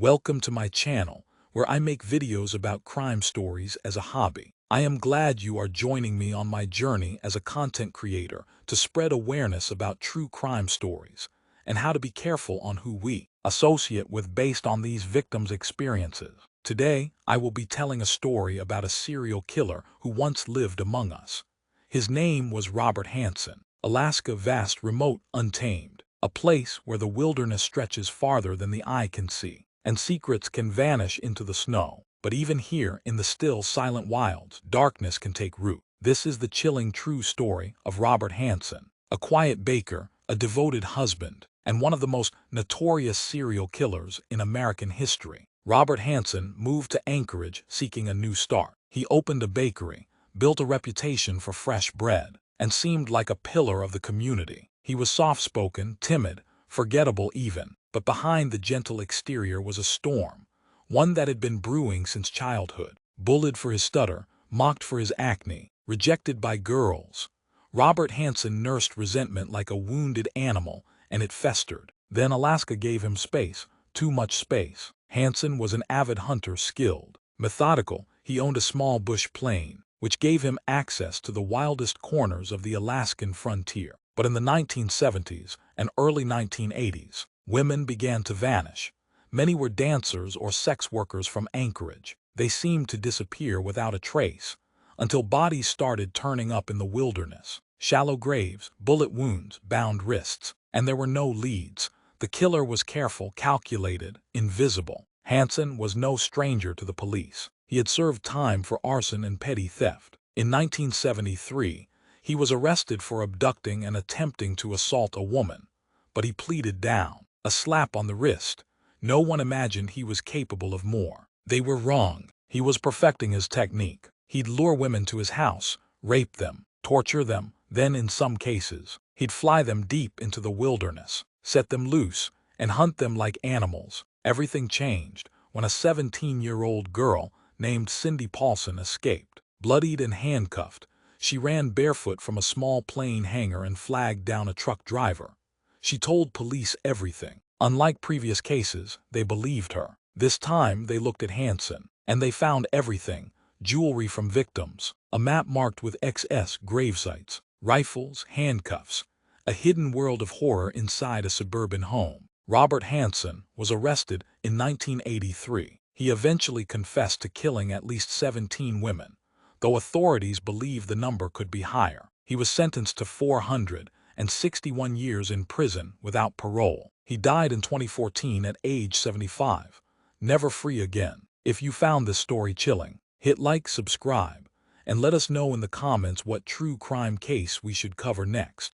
Welcome to my channel, where I make videos about crime stories as a hobby. I am glad you are joining me on my journey as a content creator to spread awareness about true crime stories and how to be careful on who we associate with based on these victims' experiences. Today, I will be telling a story about a serial killer who once lived among us. His name was Robert Hansen. Alaska, vast, remote, untamed, a place where the wilderness stretches farther than the eye can see, and secrets can vanish into the snow. But even here, in the still, silent wilds, darkness can take root. This is the chilling true story of Robert Hansen, a quiet baker, a devoted husband, and one of the most notorious serial killers in American history. Robert Hansen moved to Anchorage seeking a new start. He opened a bakery, built a reputation for fresh bread, and seemed like a pillar of the community. He was soft-spoken, timid, forgettable even, but behind the gentle exterior was a storm, one that had been brewing since childhood. Bullied for his stutter, mocked for his acne, rejected by girls, Robert Hansen nursed resentment like a wounded animal, and it festered. Then Alaska gave him space, too much space. Hansen was an avid hunter, skilled, methodical. He owned a small bush plane, which gave him access to the wildest corners of the Alaskan frontier. But in the 1970s and early 1980s, women began to vanish. Many were dancers or sex workers from Anchorage. They seemed to disappear without a trace, until bodies started turning up in the wilderness. Shallow graves, bullet wounds, bound wrists, and there were no leads. The killer was careful, calculated, invisible. Hansen was no stranger to the police. He had served time for arson and petty theft. In 1973, he was arrested for abducting and attempting to assault a woman, but he pleaded down. A slap on the wrist. No one imagined he was capable of more. They were wrong. He was perfecting his technique. He'd lure women to his house, rape them, torture them, then in some cases, he'd fly them deep into the wilderness, set them loose, and hunt them like animals. Everything changed when a 17-year-old girl named Cindy Paulson escaped. Bloodied and handcuffed, she ran barefoot from a small plane hangar and flagged down a truck driver. She told police everything. Unlike previous cases, they believed her. This time they looked at Hansen, and they found everything: jewelry from victims, a map marked with XS gravesites, rifles, handcuffs, a hidden world of horror inside a suburban home. Robert Hansen was arrested in 1983. He eventually confessed to killing at least 17 women, though authorities believe the number could be higher. He was sentenced to 461 years in prison without parole. He died in 2014 at age 75, never free again. If you found this story chilling, hit like, subscribe, and let us know in the comments what true crime case we should cover next.